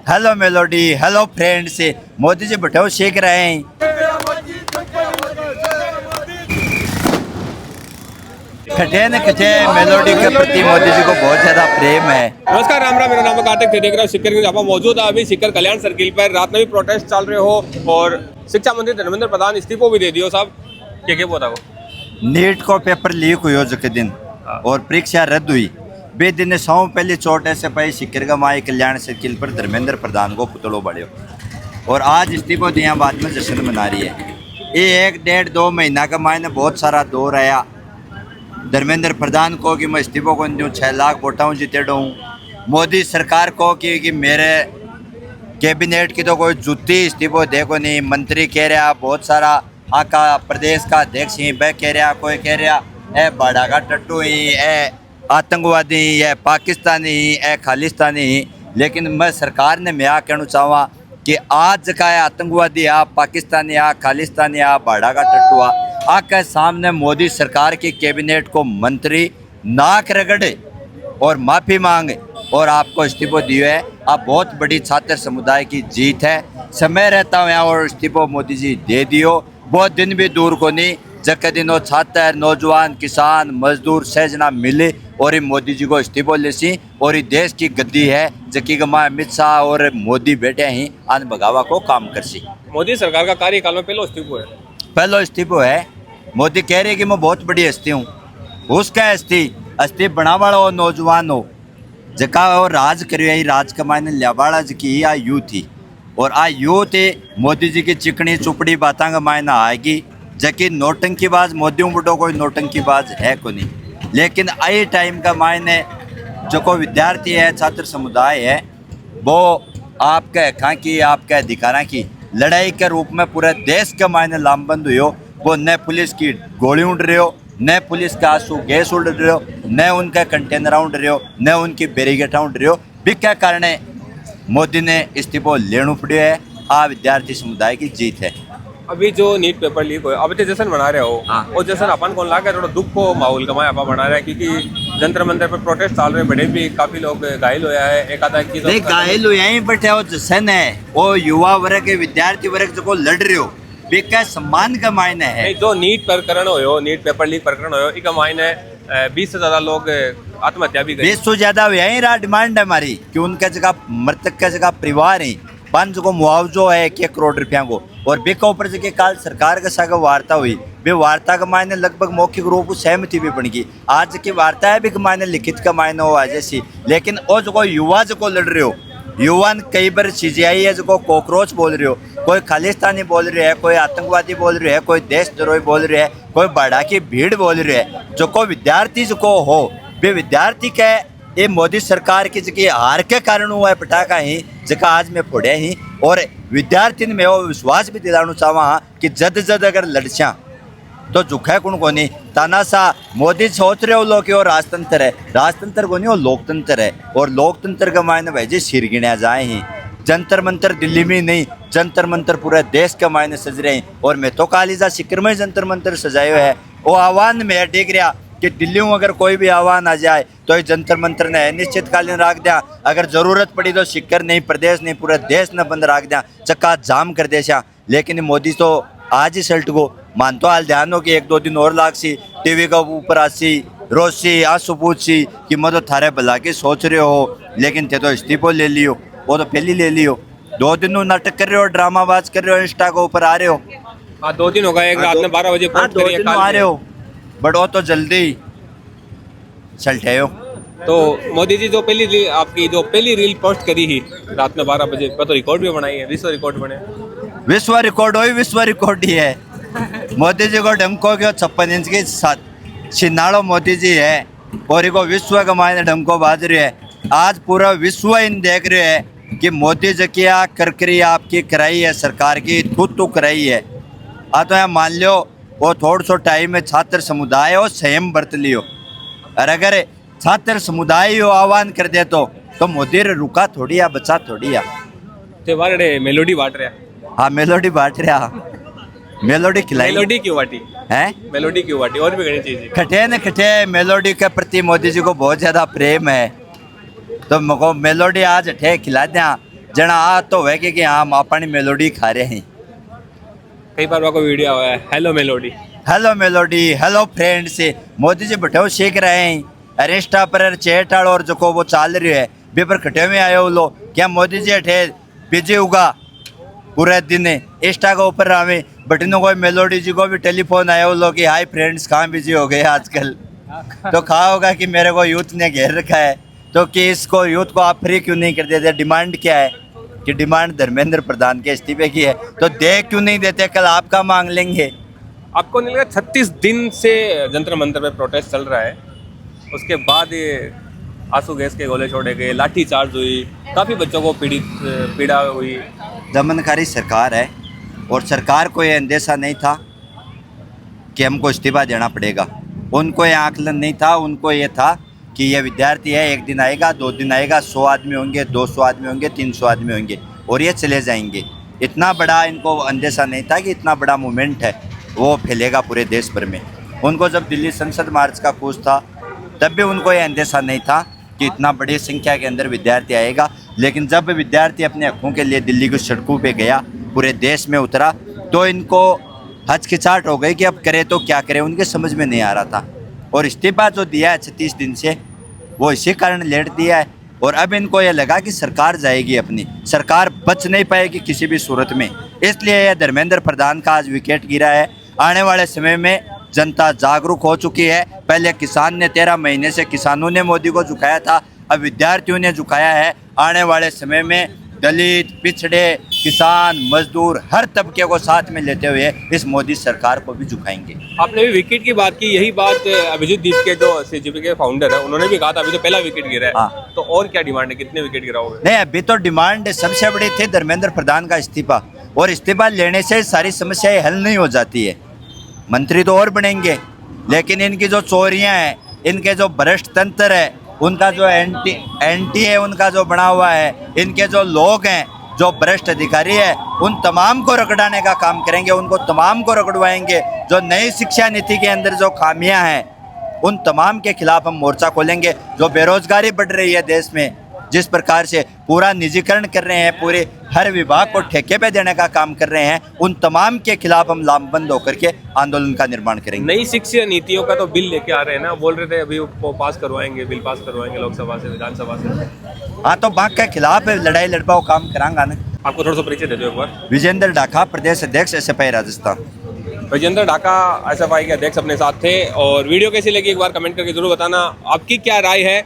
Hello melody, hello friends. Modi ji बटाओ सीख रहे हैं। कटे न कटे मेलोडी के प्रति मोदी जी को बहुत ज्यादा प्रेम है। नमस्कार, राम राम। मेरा नाम है कार्तिक थे, देख रहे हो सिक्कर न्यूज। आप मौजूद है अभी सिक्कर कल्याण सर्किल पर। रात में भी प्रोटेस्ट चल रहे हो और शिक्षा मंत्री धर्मेंद्र प्रधान इस्तीफो भी दे दियो साहब। क्या बताओ? नीट को पेपर लीक हुई जो के दिन और परीक्षा रद्द हुई बे दिन सौ पहली चोट ऐसे पाई सिक्कर का माई कल्याण सर्किल पर धर्मेंद्र प्रधान को पुतलो बढ़ियो और आज इस्तीफो दिया बाद में जश्न मना रही है। ये 1-1.5-2 महीना का मायने बहुत सारा दौर आया धर्मेंद्र प्रधान को कि मैं इस्तीफो को दूँ 6 लाख वोटा जीते दूँ। मोदी सरकार को कि मेरे कैबिनेट की तो कोई जुत्ती इस्तीफो देखो नहीं। मंत्री कह रहा बहुत सारा आका प्रदेश का अध्यक्ष ही वह कह रहा, कोई कह रहा ए बाड़ा का टट्टू ही ए आतंकवादी है पाकिस्तानी है खालिस्तानी। लेकिन मैं सरकार ने मैं कहना चाहवा कि आज का आतंकवादी आ पाकिस्तानी आ खालिस्तानी आ बाड़ा का टट्टू आ के सामने मोदी सरकार की कैबिनेट को मंत्री नाक रगड़े और माफ़ी मांगे और आपको इस्तीफो दिए है। आप बहुत बड़ी छात्र समुदाय की जीत है। समय रहता हूँ यहाँ और इस्तीफो मोदी जी दे दियो। बहुत दिन भी दूर को नहीं जब दिनों छात्र नौजवान किसान मजदूर सहजना मिले और मोदी जी को इस्तीफो लेसी और ये देश की गद्दी है जबकि अमित शाह और मोदी बैठे ही आन भगावा को काम करसी। मोदी सरकार का कार्यकाल में पहलो इस्तीफो है। मोदी कह रहे कि मैं बहुत बड़ी हस्ती हूँ। उसका हस्ती बनावाड़ा हो नौजवान हो जका और राज करियो राज कमाने लियावाड़ा जकी आ यूथ थी और आ यूथ मोदी जी की चिकनी चुपड़ी बातों का मायना आएगी जबकि नोटंकीबाज मोदी बुढ़ो कोई नोटंकीबाज है को नहीं। लेकिन आई टाइम का मायने जो कोई विद्यार्थी है छात्र समुदाय है वो आपके हकों की आपके अधिकारों की लड़ाई के रूप में पूरे देश के मायने लामबंद हुई हो। वो न पुलिस की गोली उड़ रहे हो न पुलिस का आंसू गैस उड़ रहे हो न उनका कंटेनर उड़ रहे हो न उनकी बैरिकेड उड़ रहे हो। बिका कारण मोदी ने इस्तीफो लेना पड़े है। आ विद्यार्थी समुदाय की जीत है। अभी जो नीट पेपर लीक हो अभी तो जश्न मना रहे हो और जश्न अपन को लाके थोड़ा दुख को माहौल कमाया आप बना रहे हैं क्योंकि जंतर मंतर पर प्रोटेस्ट चल रहे बड़े भी काफी लोग घायल होया है। एक आधा की नहीं घायल हुए ही बैठे हो जश्न है वो युवा वर्ग विद्यार्थी वर्ग जो लड़ रहे हो बेका सम्मान का मायने है। जो नीट प्रकरण हो नीट पेपर लीक प्रकरण हो एक मायने 20 से ज्यादा लोग आत्महत्या भी 20 से ज्यादा हुए ही डिमांड है हमारी कि उनका जगह मृतक का जगह परिवार है 5 को मुआवजो है 1 करोड़ रुपया को और बेका ऊपर से काल सरकार के साथ वार्ता हुई वे वार्ता का मायने लगभग मौखिक रूप सहमति भी बन गई। आज की वार्ता है भी मायने लिखित का मायने हो आज जैसी। लेकिन वो जो युवा जो लड़ रहे हो युवान कई बार CGI है जो कॉकरोच बोल रहे हो कोई खालिस्तानी बोल रहे है कोई आतंकवादी बोल रहे है कोई देशद्रोही बोल रहे है कोई बाड़ा की भीड़ बोल रहे है जो को विद्यार्थी जो को हो वे विद्यार्थी के ये मोदी सरकार की जगह हार के कारण हुआ है पटाखा ही जगह आज में फोड़े ही और विद्यार्थी में वो विश्वास भी दिलाना चाहवा कि जद अगर लड़चा तो झुका कौन को नहीं तानासा मोदी सोच रहे हो लोग और राजतंत्र है राजतंत्र को नहीं वो लोकतंत्र है और लोकतंत्र का मायने भाई जी सिर गिना जाए ही जंतर मंतर दिल्ली में नहीं जंतर मंतर पूरे देश के मायने सज रहे हैं और मैं तो कालीजा सिक्कर में जंतर मंतर सजाए है। वो आह्वान में देख रहा कि दिल्ली में अगर कोई भी आह्वान आ जाए तो इस जंतर मंत्र ने निश्चितकालीन रख दिया अगर जरूरत पड़ी तो सिक्कर नहीं प्रदेश नहीं पूरे देश ने बंद रख दिया चक्का जाम कर देशा। लेकिन मोदी तो आज ही सल्ट को मान तो हाल ध्यान हो कि 1-2 दिन और लाग सी टीवी का ऊपर आसी रोसी आंसू पूछी कि मैं तो थारे भला के सोच रहे हो लेकिन ते तो इस्तीफो ले लियो वो तो पहले ले लियो 2 दिन नाटक कर रहे हो ड्रामाबाज कर रहे हो इंस्टा के ऊपर आ रहे हो। 2 दिन हो गए एक रात में 12 बजे 2 दिन आ रहे हो बट वो तो जल्दी सल्टे हो। तो मोदी जी जो पहली रील पोस्ट करी ही रात में 12 बजे तो रिकॉर्ड भी बनाई है विश्व रिकॉर्ड बने विश्व रिकॉर्ड हो विश्व रिकॉर्ड ही है। मोदी जी को ढमको के 56 इंच के साथ छिनाड़ो मोदी जी है और इको विश्व के मायने ढमको बाज रहे है। आज पूरा विश्व इन देख रहे है कि मोदी जी की करकरी आपकी कराई है सरकार की तू कराई है। तो यहाँ मान लो वो थोड़ा सो टाइम में छात्र समुदाय हो संयम बरत लियो और अगर छात्र समुदाय हो आह्वान कर दे तो मोदी रुका थोड़ी या बचा थोड़ी या मेलोडी बांट रहा। हाँ मेलोडी बांट रहा मेलोडी खिलाई मेलोडी क्यों बांटी है मेलोडी क्यों बांटी और भी करनी चाहिए। खटे न खटे मेलोडी के प्रति मोदी जी को बहुत ज्यादा प्रेम है तो मको मेलोडी आज ठे खिला दिया जना आ तो है कि हम अपनी मेलोडी खा रहे हैं। कई बार को वीडियो हुआ है hello melody, hello melody, hello friends. Modi ji बैठे सीख रहे हैं इंस्टा पर चैट आलो और जो को वो चाल रही है बेपर खटे में आयो लो क्या मोदी जी अठे बिजी होगा पूरे दिन इंस्टा के ऊपर हमें बटनों को मेलोडी जी को भी टेलीफोन आया लो कि हाय फ्रेंड्स कहाँ बिजी हो गए आजकल। तो कहा होगा कि मेरे को यूथ ने घेर रखा है, तो कि इसको यूथ को आप फ्री क्यों नहीं कर देते। डिमांड क्या है कि डिमांड धर्मेंद्र प्रधान के इस्तीफे की है, तो दे क्यों नहीं देते, कल आपका मांग लेंगे। आपको नहीं लगा 36 दिन से जंतर मंतर पे प्रोटेस्ट चल रहा है, उसके बाद ये आंसू गैस के गोले छोड़े गए, लाठी चार्ज हुई, काफ़ी बच्चों को पीड़ा हुई। दमनकारी सरकार है और सरकार को ये अंदेशा नहीं था कि हमको इस्तीफा देना पड़ेगा। उनको ये आकलन नहीं था, उनको ये था कि ये विद्यार्थी है, एक दिन आएगा, 2 दिन आएगा, 100 आदमी होंगे, 200 आदमी होंगे, 300 आदमी होंगे और ये चले जाएंगे। इतना बड़ा इनको अंदेशा नहीं था कि इतना बड़ा मूवमेंट है वो फैलेगा पूरे देश भर में। उनको जब दिल्ली संसद मार्च का कूच था तब भी उनको ये अंदेशा नहीं था कि इतना बड़ी संख्या के अंदर विद्यार्थी आएगा। लेकिन जब विद्यार्थी अपने हकों के लिए दिल्ली की सड़कों पे गया, पूरे देश में उतरा, तो इनको हचकिचाहट हो गई कि अब करे तो क्या करें, उनके समझ में नहीं आ रहा था। और इस्तीफा जो दिया है 36 दिन से वो इसी कारण लेट दिया है। और अब इनको ये लगा कि सरकार जाएगी, अपनी सरकार बच नहीं पाएगी किसी भी सूरत में, इसलिए यह धर्मेंद्र प्रधान का आज विकेट गिरा है। आने वाले समय में जनता जागरूक हो चुकी है। पहले किसान ने 13 महीने से किसानों ने मोदी को झुकाया था, अब विद्यार्थियों ने झुकाया है। आने वाले समय में दलित, पिछड़े, किसान, मजदूर हर तबके को साथ में लेते हुए इस मोदी सरकार को भी झुकाएंगे। आपने भी विकेट की बात की, यही बात अभिजीत दीप के जो सीजेपी के फाउंडर है उन्होंने भी कहा था अभी तो पहला विकेट गिरा है। हाँ। तो और क्या डिमांड है, कितने विकेट गिराओगे? नहीं, अभी तो डिमांड सबसे बड़ी थी धर्मेंद्र प्रधान का इस्तीफा, और इस्तीफा लेने से सारी समस्याएं हल नहीं हो जाती है। मंत्री तो और बनेंगे, लेकिन इनकी जो चोरियां हैं, इनके जो भ्रष्ट तंत्र है, उनका जो एंटी है उनका जो बना हुआ है, इनके जो लोग हैं, जो भ्रष्ट अधिकारी है, उन तमाम को रगड़ाने का काम करेंगे, उनको तमाम को रगड़वाएंगे। जो नई शिक्षा नीति के अंदर जो खामियां हैं उन तमाम के खिलाफ हम मोर्चा खोलेंगे। जो बेरोजगारी बढ़ रही है देश में, जिस प्रकार से पूरा निजीकरण कर रहे हैं, पूरे हर विभाग को ठेके पे देने का काम कर रहे हैं, उन तमाम के खिलाफ हम लामबंद होकर के आंदोलन का निर्माण करेंगे। नई शिक्षा नीतियों का तो बिल लेके आ रहे हैं ना, बोल रहे थे अभी वो पास करवाएंगे, बिल पास करवाएंगे लोकसभा से, विधानसभा से। हाँ, तो बाग के खिलाफ लड़ाई लड़पाओ काम करांगा ना। आपको थोड़ा सा परिचय दे दो एक बार। विजेंद्र ढाका, प्रदेश अध्यक्ष एसएफआई राजस्थान। विजेंद्र ढाका एसएफआई के अध्यक्ष अपने साथ थे। और वीडियो कैसी लगी एक बार कमेंट करके जरूर बताना। आपकी क्या राय है